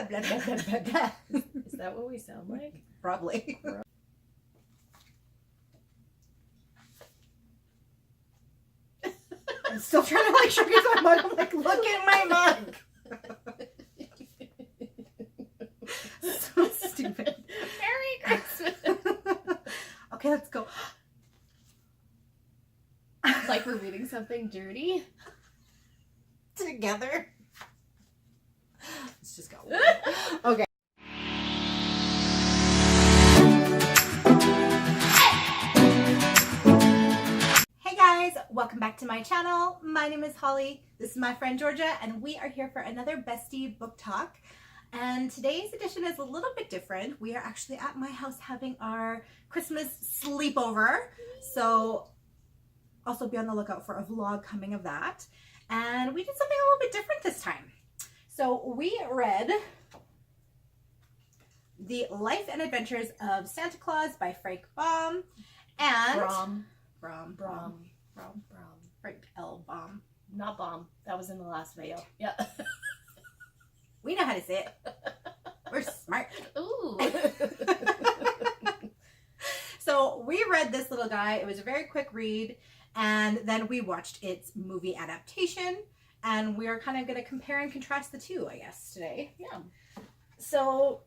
blah, blah, blah, blah, blah. Is that what we sound like? Probably. I'm still trying to like sugar my mug. I'm like, look at my mug. So stupid. Merry Christmas. Okay, let's go. Like we're reading something dirty. Together. Let's just go. Okay. Hey guys, welcome back to my channel. My name is Holly. This is my friend Georgia, and we are here for another Bestie book talk. And today's edition is a little bit different. We are actually at my house having our Christmas sleepover. So also be on the lookout for a vlog coming of that. And we did something a little bit different this time. So we read The Life and Adventures of Santa Claus by Frank Baum and Frank L. Baum. Not Baum. That was in the last video. Yeah. We know how to say it. We're smart. Ooh. So we read this little guy. It was a very quick read. And then we watched its movie adaptation. And we are kind of going to compare and contrast the two, I guess, today. Yeah. So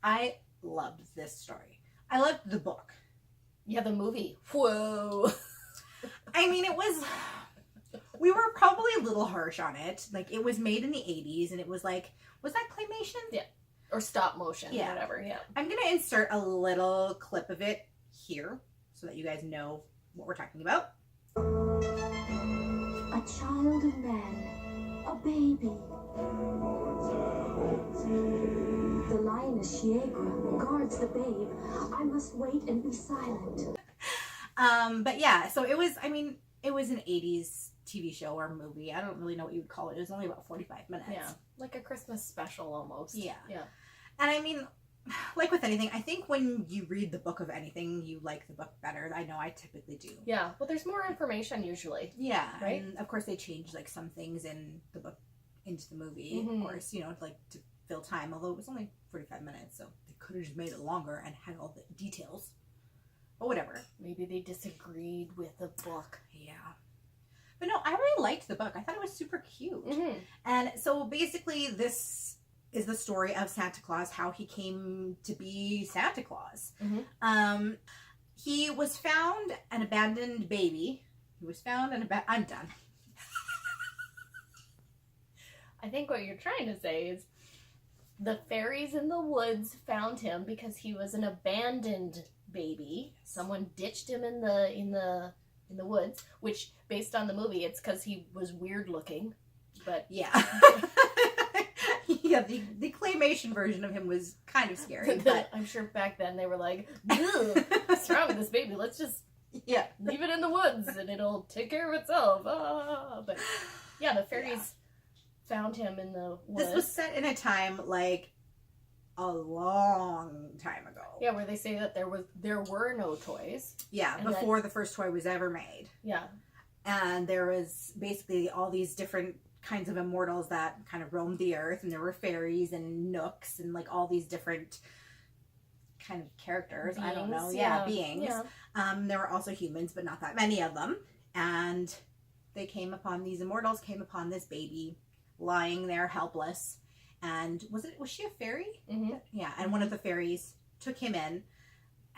I loved this story. I loved the book. Yeah, the movie. Whoa. I mean, it was... We were probably a little harsh on it. Like, it was made in the 80s, and it was like... Was that claymation? Yeah. Or stop motion. Yeah. Whatever, yeah. I'm going to insert a little clip of it here so that you guys know what we're talking about. A child of man, a baby. The lioness Shiegra guards the babe. I must wait and be silent. But yeah, so it was, I mean, it was an 80s TV show or movie. I don't really know what you would call it. It was only about 45 minutes. Yeah. Like a Christmas special almost. Yeah. Yeah. And I mean, like with anything, I think when you read the book of anything, you like the book better. I know I typically do. Yeah. Well, there's more information usually. Yeah. Right? And of course they changed like some things in the book into the movie, Mhm. of course, you know, like to fill time, although it was only 45 minutes, so they could have just made it longer and had all the details. But whatever. Maybe they disagreed with the book. Yeah. But no, I really liked the book. I thought it was super cute. Mm-hmm. And so basically this is the story of Santa Claus, how he came to be Santa Claus. Mm-hmm. He was found an abandoned baby. He was found an I'm done. I think what you're trying to say is the fairies in the woods found him because he was an abandoned baby. Someone ditched him in the woods, which based on the movie, it's because he was weird looking. But yeah. Yeah, the claymation version of him was kind of scary, but I'm sure back then they were like, "Ugh, what's wrong with this baby? Let's just leave it in the woods and it'll take care of itself." But yeah, the fairies found him in the woods. This was set in a time like a long time ago. Yeah, where they say that there were no toys. Yeah, and before the first toy was ever made. Yeah. And there was basically all these different kinds of immortals that kind of roamed the earth, and there were fairies and nooks and like all these different kind of characters. Beings, I don't know. Beings. Yeah. There were also humans, but not that many of them. And they came upon these immortals, came upon this baby lying there helpless. And was she a fairy? Mm-hmm. Yeah. And one of the fairies took him in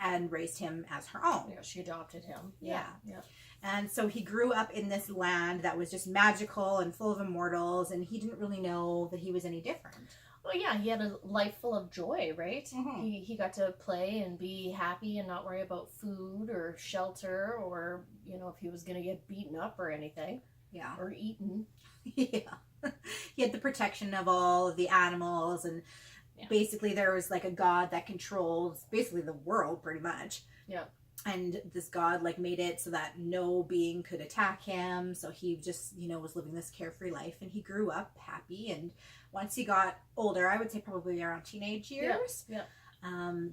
and raised him as her own. Yeah, she adopted him. Yeah. Yeah. And so he grew up in this land that was just magical and full of immortals, and he didn't really know that he was any different. Well, yeah, he had a life full of joy, right? Mhm. He got to play and be happy and not worry about food or shelter or, you know, if he was going to get beaten up or anything. Yeah. Or eaten. Yeah. He had the protection of all of the animals, and basically there was like a god that controls basically the world pretty much. Yeah. And this god like made it so that no being could attack him. So he just, you know, was living this carefree life, and he grew up happy. And once he got older, I would say probably around teenage years,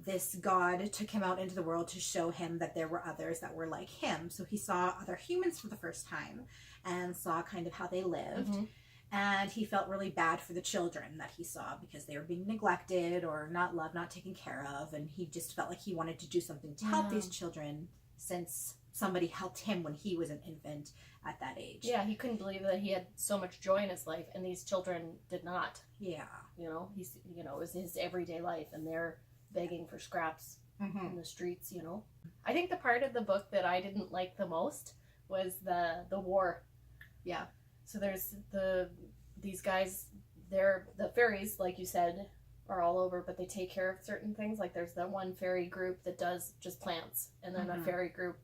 this god took him out into the world to show him that there were others that were like him. So he saw other humans for the first time and saw kind of how they lived. Mm-hmm. And he felt really bad for the children that he saw because they were being neglected or not loved, not taken care of. And he just felt like he wanted to do something to help these children since somebody helped him when he was an infant at that age. Yeah, he couldn't believe that he had so much joy in his life and these children did not. Yeah. You know, it was his everyday life and they're begging for scraps in the streets, you know. I think the part of the book that I didn't like the most was the war. Yeah. So there's these guys, they're the fairies, like you said, are all over, but they take care of certain things. Like there's that one fairy group that does just plants, and then a fairy group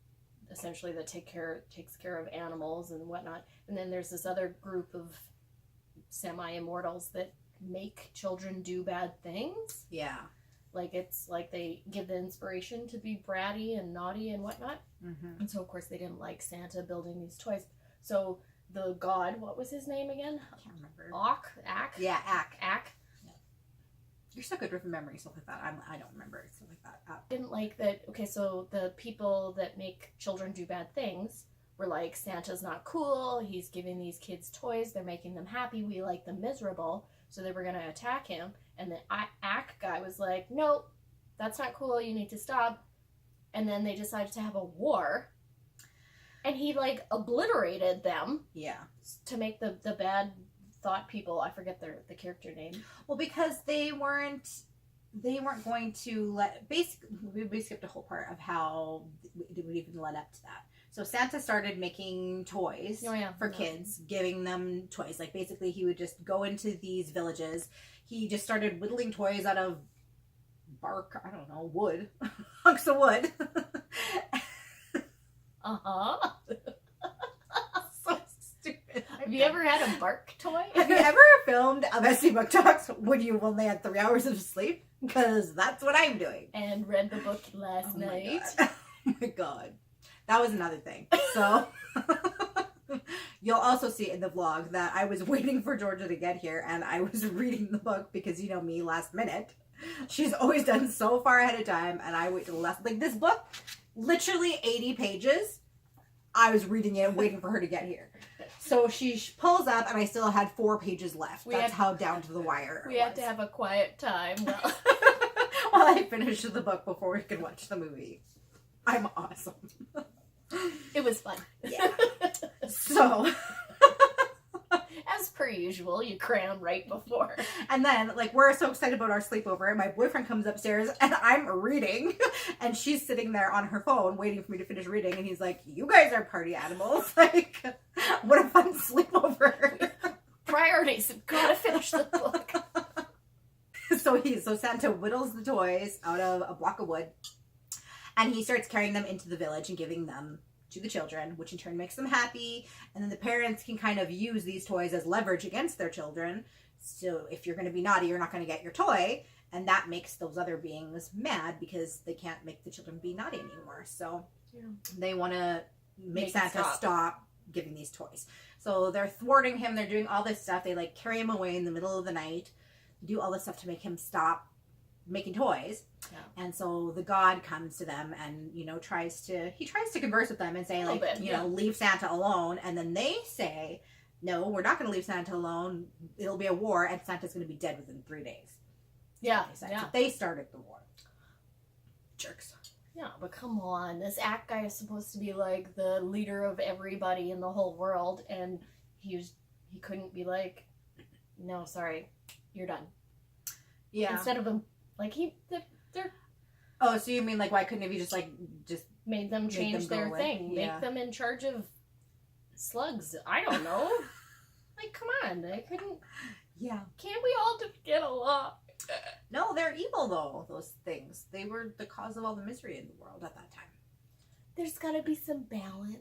essentially that takes care of animals and whatnot. And then there's this other group of semi-immortals that make children do bad things. Yeah. Like it's like they give the inspiration to be bratty and naughty and whatnot. And so of course they didn't like Santa building these toys. So the god, what was his name again? I can't remember. Ack? Yeah, Ack. Yeah. You're so good with memory, stuff like that. I don't remember stuff like that. Didn't like that. Okay, so the people that make children do bad things were like, Santa's not cool. He's giving these kids toys. They're making them happy. We like them miserable. So they were going to attack him. And the Ack guy was like, nope, that's not cool. You need to stop. And then they decided to have a war. And he like obliterated them. Yeah. To make the bad thought people, I forget the character name. Well, because they weren't going to let, basically, we skipped a whole part of how it would even led up to that. So Santa started making toys for kids, giving them toys. Like basically he would just go into these villages. He just started whittling toys out of bark, I don't know, wood, hunks of wood. So stupid. Have you ever had a bark toy? Have you ever filmed a Bestie Book Talks when you only had 3 hours of sleep? Because that's what I'm doing. And read the book last night. Oh my god. That was another thing. So you'll also see in the vlog that I was waiting for Georgia to get here and I was reading the book because you know me, last minute. She's always done so far ahead of time and I wait till the last, like this book, literally 80 pages. I was reading it waiting for her to get here. So she pulls up and I still had 4 pages left. That's how down to the wire we had to have a quiet time while I finished the book before we could watch the movie. I'm awesome. It was fun. Yeah. So as per usual, you cram right before. And then, like, we're so excited about our sleepover, and my boyfriend comes upstairs, and I'm reading, and she's sitting there on her phone waiting for me to finish reading, and he's like, you guys are party animals. Like, what a fun sleepover. Priorities. Gotta finish the book. So Santa whittles the toys out of a block of wood, and he starts carrying them into the village and giving them to the children, which in turn makes them happy. And then the parents can kind of use these toys as leverage against their children. So if you're going to be naughty, you're not going to get your toy. And that makes those other beings mad because they can't make the children be naughty anymore. So they want to make Santa stop giving these toys. So they're thwarting him. They're doing all this stuff. They like carry him away in the middle of the night, do all this stuff to make him stop making toys. Yeah. And so the god comes to them and, you know, tries to converse with them and say, like, leave Santa alone. And then they say, no, we're not going to leave Santa alone. It'll be a war and Santa's going to be dead within 3 days. Yeah. So they started the war. Jerks. Yeah, but come on. This Ack guy is supposed to be like the leader of everybody in the whole world. And he couldn't be like, no, sorry, you're done. Yeah. Instead of him, like, they're... Oh, so you mean, like, why couldn't have you just made them change their thing? Yeah. Make them in charge of slugs. I don't know. Like, come on. They couldn't... Yeah. Can't we all just get along? No, they're evil, though, those things. They were the cause of all the misery in the world at that time. There's gotta be some balance.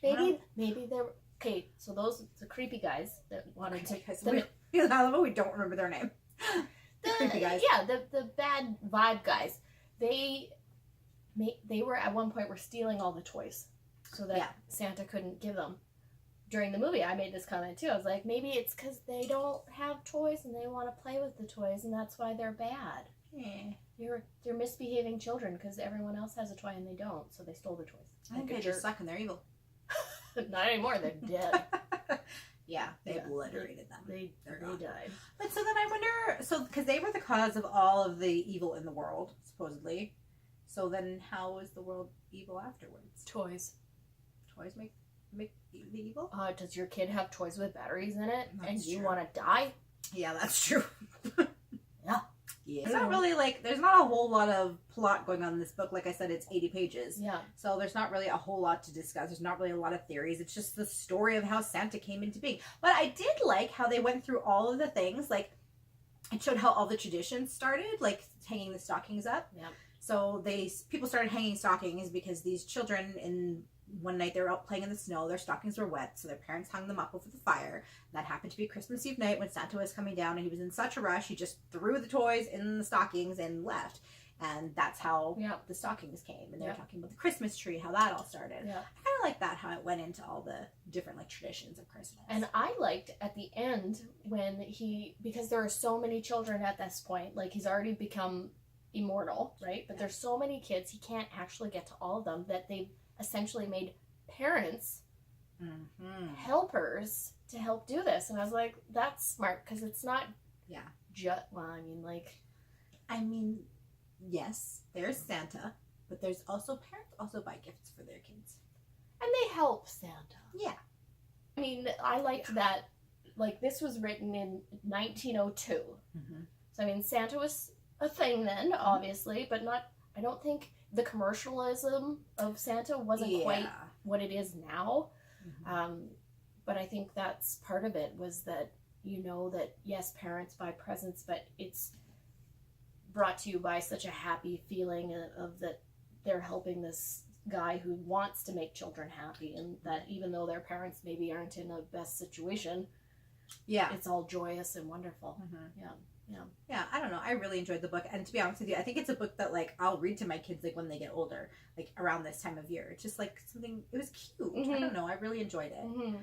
Maybe they're... Okay, so the creepy guys that wanted to... We don't remember their name. The creepy guys. Yeah, the bad vibe guys. They were at one point were stealing all the toys so that Santa couldn't give them. During the movie, I made this comment too. I was like, maybe it's because they don't have toys and they want to play with the toys, and that's why they're bad. Yeah. They're misbehaving children because everyone else has a toy and they don't, so they stole the toys. I think they just suck and they're evil. Not anymore. They're dead. Yeah, they Yeah, obliterated them. They gone. died. But so then I wonder, because they were the cause of all of the evil in the world, supposedly. So then how was the world evil afterwards? Toys. Toys make the evil? Does your kid have toys with batteries in it That's and you true. want to die? Yeah, that's true. Yeah. Yeah. It's not really there's not a whole lot of plot going on in this book. Like I said, it's 80 pages. Yeah. So there's not really a whole lot to discuss. There's not really a lot of theories. It's just the story of how Santa came into being. But I did like how they went through all of the things. Like, it showed how all the traditions started, like hanging the stockings up. Yeah. So people started hanging stockings because these children one night they were out playing in the snow. Their stockings were wet, so their parents hung them up over the fire. That happened to be Christmas Eve night when Santa was coming down, and he was in such a rush, he just threw the toys in the stockings and left. And that's how the stockings came. And they were talking about the Christmas tree, how that all started. Yeah. I kind of like that, how it went into all the different traditions of Christmas. And I liked at the end when because there are so many children at this point, like he's already become immortal, right? But there's so many kids, he can't actually get to all of them, that they've essentially made parents helpers to help do this. And I was like, that's smart, because it's not yes, there's Santa, but there's also parents also buy gifts for their kids. And they help Santa. Yeah. I mean, I liked that, like, this was written in 1902. Mm-hmm. So, I mean, Santa was a thing then, obviously, but I don't think the commercialism of Santa wasn't quite what it is now. Mm-hmm. But I think that's part of it, was that, that yes, parents buy presents, but it's brought to you by such a happy feeling of that they're helping this guy who wants to make children happy, and that even though their parents maybe aren't in the best situation, it's all joyous and wonderful. Mm-hmm. Yeah, I don't know, I really enjoyed the book, and to be honest with you, I think it's a book that I'll read to my kids when they get older, around this time of year. It's just something, it was cute. Mm-hmm. I don't know, I really enjoyed it. Mm-hmm.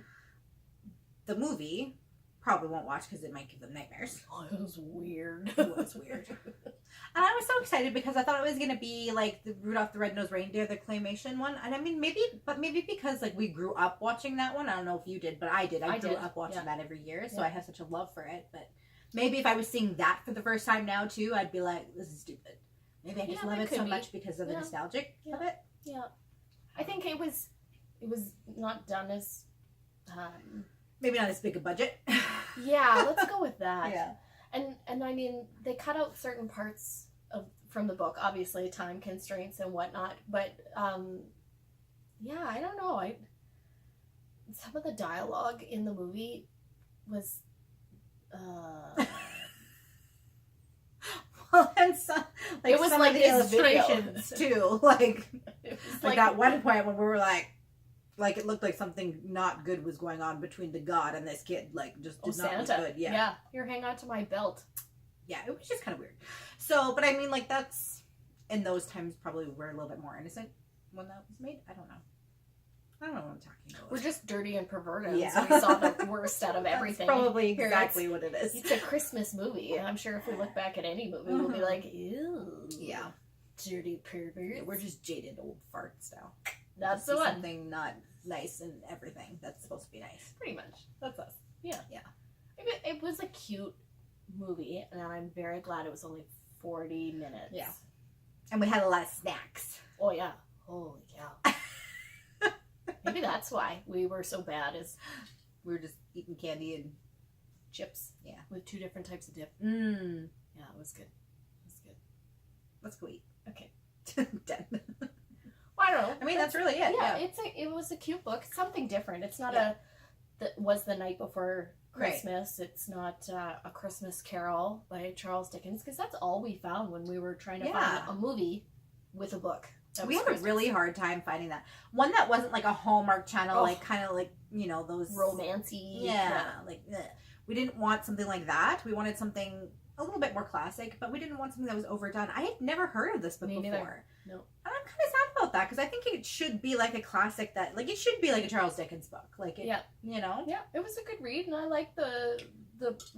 The movie probably won't watch because it might give them nightmares. Oh, it was weird. It was weird. And I was so excited because I thought it was going to be like the Rudolph the Red-Nosed Reindeer, the claymation one. And I mean, maybe because we grew up watching that one. I don't know if you did, but I did. I grew up watching that every year, so I have such a love for it. But maybe if I was seeing that for the first time now too, I'd be like, this is stupid. Maybe I just love it so much because of the nostalgic of it. Yeah. I think it was not done as maybe not as big a budget. Yeah, let's go with that. Yeah. And I mean, they cut out certain parts from the book, obviously time constraints and whatnot, but I don't know. Some of the dialogue in the movie was well, and some, it was some like of the this illustrations too. It was like that one point when we were like it looked like something not good was going on between the god and this kid. Just did not look good. Yeah. Here, hang on to my belt. Yeah, it was just kind of weird. So, but I mean, that's in those times probably we're a little bit more innocent when that was made. I don't know what I'm talking about. We're just dirty and perverted. Yeah. So we saw the worst out of everything. That's probably exactly what it is. It's a Christmas movie. I'm sure if we look back at any movie, we'll be like, ew. Yeah. Dirty pervert. Yeah, we're just jaded old farts now. That's the one. Something not nice and everything that's supposed to be nice. Pretty much. That's us. Yeah. Yeah. It was a cute movie, and I'm very glad it was only 40 minutes. Yeah. And we had a lot of snacks. Oh, yeah. Holy cow. Maybe that's why we were so bad, is we were just eating candy and chips. Yeah. With 2 different types of dip. Mm. Yeah, it was good. It was good. Let's go eat. Okay. Done. Well, I don't know. I mean, that's really it. Yeah, it was a cute book. Something different. It's not was the night before Christmas. Right. It's not a Christmas Carol by Charles Dickens, because that's all we found when we were trying to find a movie with a book. We had a really hard time finding that one that wasn't like a Hallmark Channel, kind of those romancy. Yeah, we didn't want something like that. We wanted something a little bit more classic, but we didn't want something that was overdone. I had never heard of this book before. Neither. No. And I'm kind of sad about that, because I think it should be like a classic that, it should be like a Charles Dickens book. Yeah, it was a good read, and I like the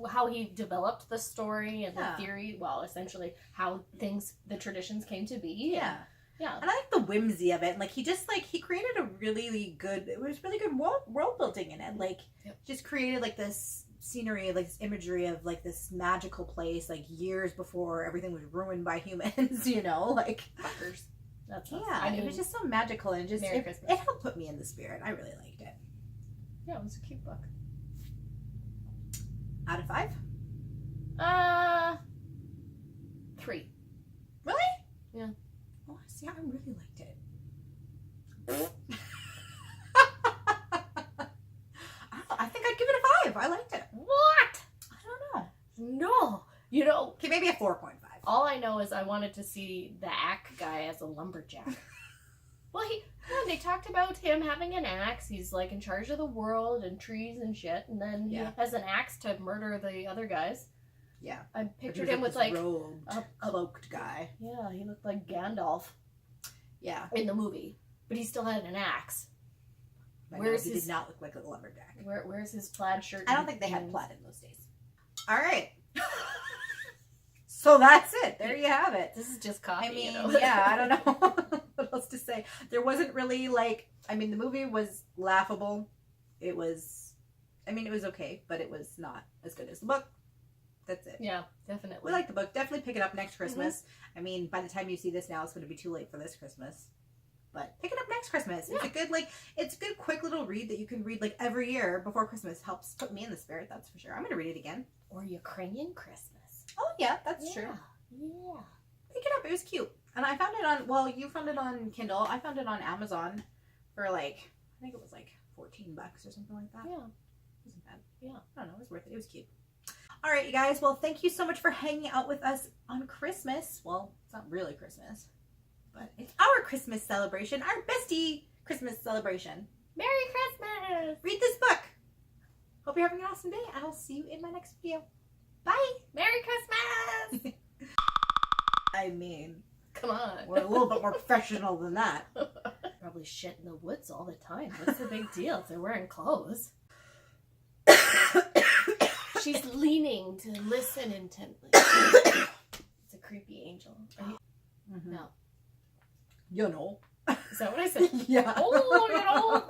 how he developed the story and the theory. Well, essentially how the traditions came to be. Yeah. Yeah. And I like the whimsy of it. And like he just like he created a really good, it was really good world building in it. Like just created like this scenery, like this imagery of like this magical place, like years before everything was ruined by humans, you know, like Fuckers. That's awesome. yeah, it was just so magical and just Merry it Christmas. helped put me in the spirit. I really liked it. Yeah, it was a cute book. Out of 5? 3. Really? Yeah. Oh, see, I really liked it. I think I'd give it a 5. I liked it. What? I don't know. No. You know, Okay, maybe a 4.5. all I know is I wanted to see the axe guy as a lumberjack. Well, they talked about him having an axe. He's like in charge of the world and trees and shit. And then he has an axe to murder the other guys. Yeah. I pictured him with this like robed, cloaked guy. Yeah, he looked like Gandalf. Yeah. In the movie, but he still had an axe. But no, he did not look like a lumberjack. Where's his plaid shirt? I don't think they had plaid in those days. All right. So that's it. There you have it. This is just coffee. I mean, you know? yeah, I don't know what else to say. There wasn't really like, I mean, the movie was laughable. It was okay, but it was not as good as the book. That's it. Yeah, definitely. We like the book. Definitely pick it up next Christmas. I mean, by the time you see this now, it's going to be too late for this Christmas. But pick it up next Christmas. It's a good, it's a good, quick little read that you can read like every year before Christmas. Helps put me in the spirit, that's for sure. I'm going to read it again. Or Ukrainian Christmas. Oh, yeah, that's true. Yeah. Pick it up. It was cute. And I found it on, well, you found it on Kindle. I found it on Amazon for like, I think it was like $14 or something like that. Yeah. It wasn't bad. Yeah. I don't know. It was worth it. It was cute. All right, you guys. Well, thank you so much for hanging out with us on Christmas. Well, it's not really Christmas, but it's our Christmas celebration, our bestie Christmas celebration. Merry Christmas! Read this book. Hope you're having an awesome day. I'll see you in my next video. Bye. Merry Christmas! I mean, come on. We're a little bit more professional than that. Probably shit in the woods all the time. What's the big deal if they're wearing clothes? She's leaning to listen intently. It's a creepy angel. No. You know. Is that what I said? Yeah. Oh, you know.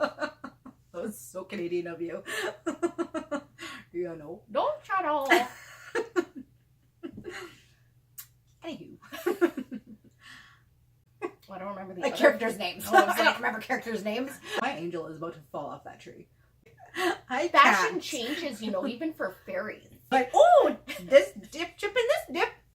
That was so Canadian of you. You know. Don't shut up. Anywho. I don't remember the like characters' names. Oh, I don't remember characters' names. My angel is about to fall off that tree. I Fashion can't. changes, you know, even for fairies. Like, oh, this dip, chip, and this dip.